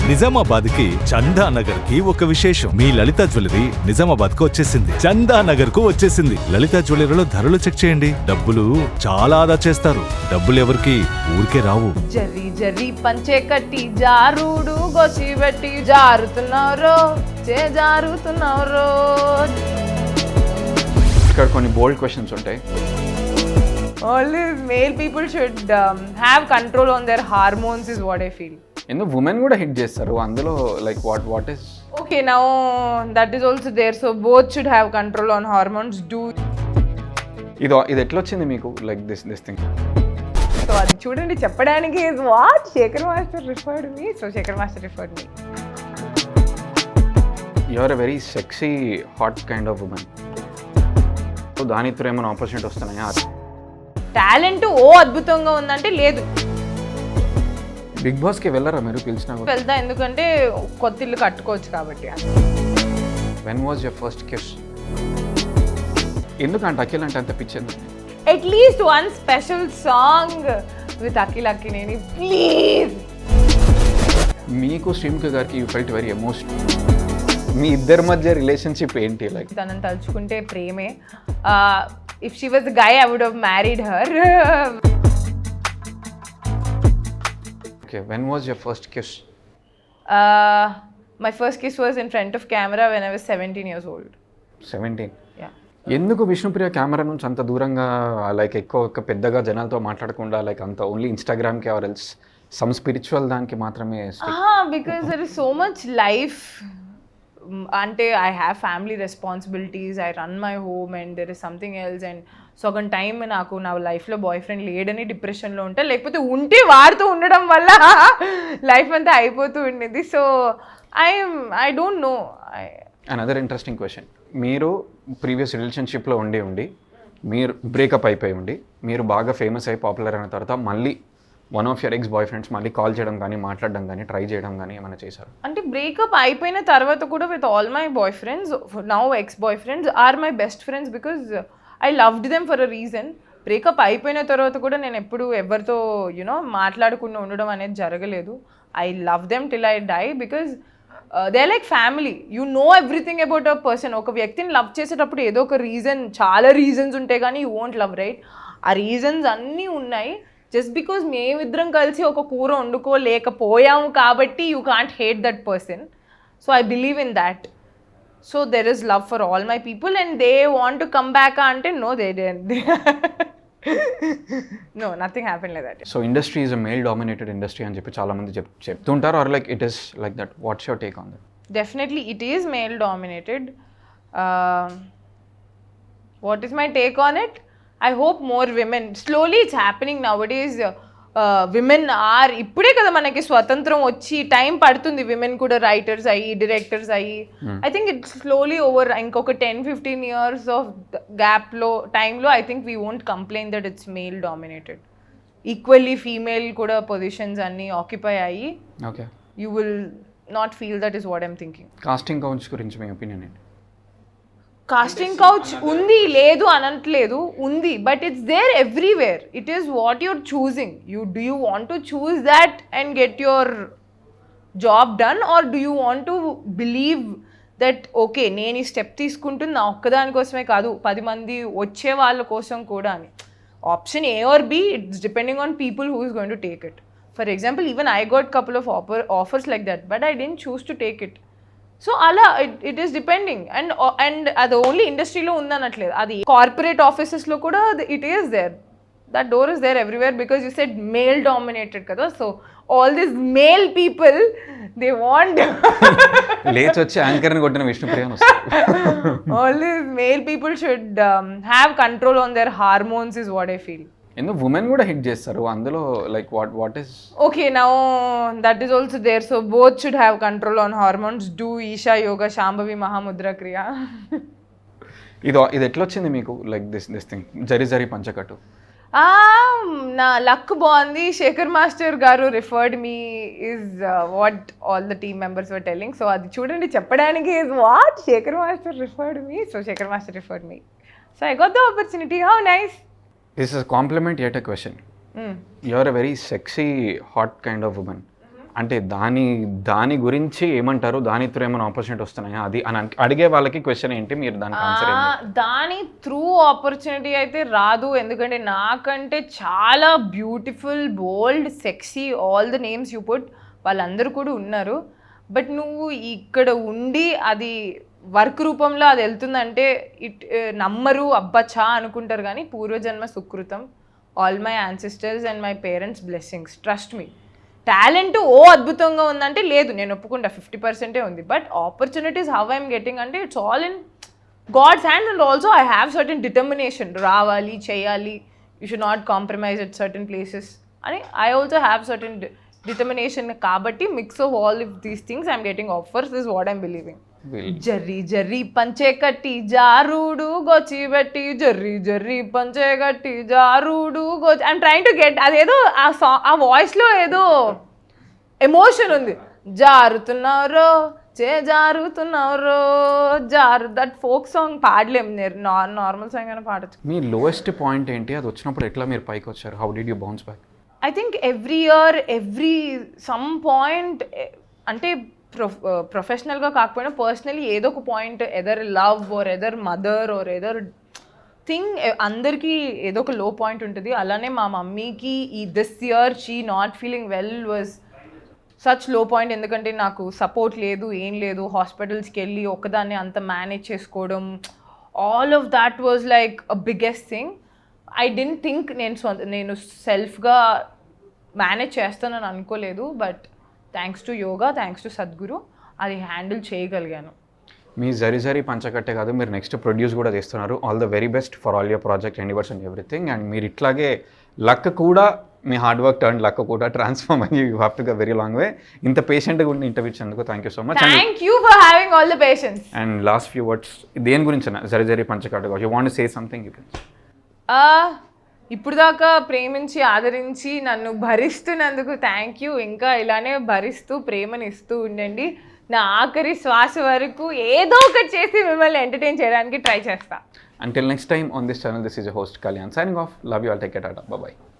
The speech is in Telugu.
నిజామాబాద్ కి చందా నగర్ కి ఒక విశేషం. మీ లలిత జ్యువెలరీ నిజామాబాద్ కు వచ్చేసింది. చందా నగర్ కు వచ్చేసింది. లలిత జ్యువెలరీలో ధరలు చెక్ చేయండి. డబ్బులు చాలా ఆదా చేస్తారు. డబ్బులు ఎవరికి ఊరికే రావు. జర్రి జర్రి పంచే కట్టి జారుడు గోచి పెట్టి జారుతున్నారు జారుతున్నారు. ఇక్కడ కొన్ని బోల్డ్ క్వశ్చన్స్ ఉంటాయి. Always male people should have control on their hormones is what I feel. ఎందుకు ఉమెన్ కూడా హిట్ చేస్తారు అందులో, like what is Okay, now that is also there, so both should have control on hormones. ఇది ఎట్లా వచ్చింది మీకు, లైక్ దిస్ థింగ్? సో అది చూడండి చెప్పడానికి is what Shekhar Master referred me, so Shekhar Master referred me. You are a very sexy hot kind of women. So దానితో ఏమైనా ఆపర్చునిటీ వస్తున్నాయా? టాలెంట్ అద్భుతంగా ఉందంటే లేదు. బిగ్ బాస్కి వెళ్ళరా మీరు పిలిచినా? వెళ్తా, ఎందుకంటే కొత్త ఇల్లు కట్టుకోవచ్చు కాబట్టి. When was your first kiss? ఎందుకంటే అఖిల్ అంటే అంత పిచ్చింది? At least one special song with Akhil Akkineni please. మీకు శ్రీముఖి గారికి యూ ఫెల్ట్ వెరీ ఎమోషనల్. మీ ఇద్దరి మధ్య రిలేషన్షిప్ ఏంటి? లైక్ తనని తలుచుకుంటే ప్రేమే. If she was guy I would have married her. Okay, when was your first kiss? My first kiss was in front of camera when I was 17 years old. 17? Yeah. ఎందుకు విష్ణుప్రియ కెమెరా నుంచి అంత దూరంగా, లైక్ ఎక్కువ పెద్దగా జనాలతో మాట్లాడకుండా, లైక్ అంత ఓన్లీ ఇన్స్టాగ్రామ్కి ఆర్ ఎల్స్ సమ్ స్పిరిచువల్ దానికి మాత్రమే? Because there is so much life. అంటే I have family responsibilities, I run my home and there is something else. And సగం టైం నాకు నా లైఫ్లో బాయ్ ఫ్రెండ్ లేడని డిప్రెషన్లో ఉంటా, లేకపోతే ఉంటే వాడుతూ ఉండడం వల్ల లైఫ్ అంతా అయిపోతూ ఉండేది. So I don't know. Another interesting question. మీరు ప్రీవియస్ రిలేషన్షిప్లో ఉండి మీరు బ్రేకప్ అయిపోయి ఉండి మీరు బాగా ఫేమస్ అయ్యి పాపులర్ అయిన తర్వాత మళ్ళీ one of your ex boyfriends మళ్ళీ కాల్ చేయడం కానీ మాట్లాడడం కానీ ట్రై చేయడం కానీ ఏమైనా చేశారు? అంటే బ్రేకప్ అయిపోయిన తర్వాత కూడా with all my boyfriends, now ex boyfriends are my best friends because I loved them for a reason. Breakup అయిపోయిన తర్వాత కూడా నేను ఎప్పుడు ఎవరితో మాట్లాడకుండా ఉండడం అనేది జరగలేదు. I love them till I die because they like family. You know everything about a person. ఒక వ్యక్తిని లవ్ చేసేటప్పుడు ఏదో ఒక రీజన్, చాలా రీజన్స్ ఉంటాయి కానీ యూ వోంట్ లవ్, రైట్? ఆ రీజన్స్ అన్నీ ఉన్నాయి. జస్ట్ బికాజ్ మేమిద్దరం కలిసి ఒక కూర వండుకోలేకపోయాము కాబట్టి you can't hate that person. So I believe in that. So there is love for all my people and they want to come back అంటే no, they don't. No, nothing happen like that. So industry is a male dominated industry అని చెప్పి చాలా మంది చెప్తుంటారు, or like it is like that? What's your take on that? Definitely it is male dominated. What is my take on it? I hope more women, slowly it's happening nowadays. Women are, ఇప్పుడే కదా మనకి స్వతంత్రం వచ్చి టైం పడుతుంది. విమెన్ కూడా రైటర్స్ అయ్యి, డైరెక్టర్స్ అయ్యి. I think it's slowly over. ఇంకొక 10-15 years ఆఫ్ గ్యాప్లో టైంలో I think we won't complain that it's male dominated. Equally female కూడా పొజిషన్స్ అన్నీ ఆక్యుపై అయ్యి. Okay, you will not feel that is what I'm thinking. Casting couch గురించి మీ ఒపీనియన్ ఏంటి? కాస్టింగ్ కౌచ్ ఉంది, లేదు అనట్లేదు, ఉంది. But it's there everywhere. It is what you're choosing. Do you want to choose that and get your job done, or do you want to believe that okay నేను ఈ స్టెప్ తీసుకుంటుంది నా ఒక్కదాని కోసమే కాదు 10 మంది వచ్చే వాళ్ళ కోసం కూడా అని. Option A or B, it's depending on people who is going to take it. For example, even I got couple of offers like that, but I didn't choose to take it. So అలా ఇట్ ఈస్ డిపెండింగ్. అండ్ అది ఓన్లీ ఇండస్ట్రీలో ఉందనట్లేదు, అది కార్పొరేట్ ఆఫీసెస్లో కూడా it is there. That door is there everywhere because you said male dominated కదా. So all this male people they want లేచి వచ్చి యాంకర్ని కొట్టిన Vishnupriya. All this male people should have control on their hormones is what I feel. ఎందుకు ఉమెన్ కూడా హిట్ చేస్తారు అందులో, like what is? Okay, now that is also there, so both should have control on hormones. Do Isha Yoga, Shambhavi Mahamudra Kriya. ఇది ఎట్లా వచ్చింది మీకు, లైక్ దిస్ థింగ్ జరి పంచకట్టు? నా లక్ బాగుంది. శేఖర్ మాస్టర్ గారు referred me is what all the team members were telling. So అది చూడండి చెప్పడానికి is what Shekhar master referred me. So Shekhar master referred me. So I got the opportunity. How nice. This is a compliment yet a question. You are a very sexy, hot kind of woman. అంటే దాని గురించి ఏమంటారు, దాని త్రూ ఏమైనా ఆపర్చునిటీ వస్తున్నాయా అది అని అడిగే వాళ్ళకి క్వశ్చన్ ఏంటి, మీరు దానికి ఆన్సర్ ఏంటి? దాని త్రూ ఆపర్చునిటీ అయితే రాదు, ఎందుకంటే నాకంటే చాలా beautiful, bold, sexy, all the names you put వాళ్ళందరూ కూడా ఉన్నారు. బట్ నువ్వు ఇక్కడ ఉండి అది వర్క్ రూపంలో అది వెళ్తుందంటే నమ్మరు, అబ్బచ్చా అనుకుంటారు. కానీ పూర్వజన్మ సుకృతం, all my ancestors and my parents blessings, trust me. Talent అద్భుతంగా ఉందంటే లేదు, నేను ఒప్పుకుంటా 50% ఉంది. But opportunities how I'm getting అంటే it's all in God's hands. And also I have certain determination, రావాలి, చేయాలి, you should not compromise at certain places అని I also have certain determination. కాబట్టి mix of all of these things I'm getting offers, is what I'm believing. Zari పంచే కట్టి జారుడు గోచిబెట్టి, జర్రీ పంచే కట్టి జారుడు గోచి, ఐఎమ్ ట్రైంగ్ టు గెట్ అదేదో ఆ వాయిస్లో ఏదో ఎమోషన్ ఉంది. జారుతున్నారో జారుతున్నారో దట్ ఫోక్ సాంగ్ పాడలేం, నార్మల్ సాంగ్ అయినా పాడచ్చు. మీ లోయెస్ట్ పాయింట్ ఏంటి, అది వచ్చినప్పుడు ఎట్లా మీరు పైకి వచ్చారు? How did you bounce back? I think every year some point, అంటే ప్రొఫెషనల్గా కాకపోయినా పర్సనలీ ఏదో ఒక point, either love or either mother are either thing, అందరికీ ఏదో ఒక లో పాయింట్ ఉంటుంది. అలానే మా మమ్మీకి ఈ this year she not feeling well was such లో పాయింట్. ఎందుకంటే నాకు సపోర్ట్ లేదు, ఏం లేదు, హాస్పిటల్స్కి వెళ్ళి ఒక్కదాన్ని అంత మేనేజ్ చేసుకోవడం, all of that was like a biggest thing. I don't think నేను సెల్ఫ్గా మేనేజ్ చేస్తానని అనుకోలేదు. But thanks to yoga, thanks to Sadhguru అది హ్యాండిల్ చేయగలిగాను. మీ జరి పంచకట్టే కాదు, మీరు నెక్స్ట్ ప్రొడ్యూస్ కూడా చేస్తున్నారు. All the very best for all your project endeavours and everything. And మీరు ఇట్లాగే లక్ కూడా, మీ హార్డ్ వర్క్ టర్న్ లక్ కూడా ట్రాన్స్ఫార్మ్ అయ్యి you have to go very long way. ఇంత పేషెంట్గా ఉండి ఇంటర్వ్యూ ఇచ్చినందుకు thank you so much. Thank you for having all the patience. And last few words దేని గురించి జరి పంచకట్టు, you want to say something you can. ఇప్పుడు దాకా ప్రేమించి ఆదరించి నన్ను భరిస్తున్నందుకు థ్యాంక్ యూ. ఇంకా ఇలానే భరిస్తూ ప్రేమని ఇస్తూ ఉండండి. నా ఆఖరి శ్వాస వరకు ఏదో ఒకటి చేసి మిమ్మల్ని ఎంటర్టైన్ చేయడానికి ట్రై చేస్తా. Until next time on this channel, this is your host Kalyan signing off. Love you all. Take care. Tata. Bye bye.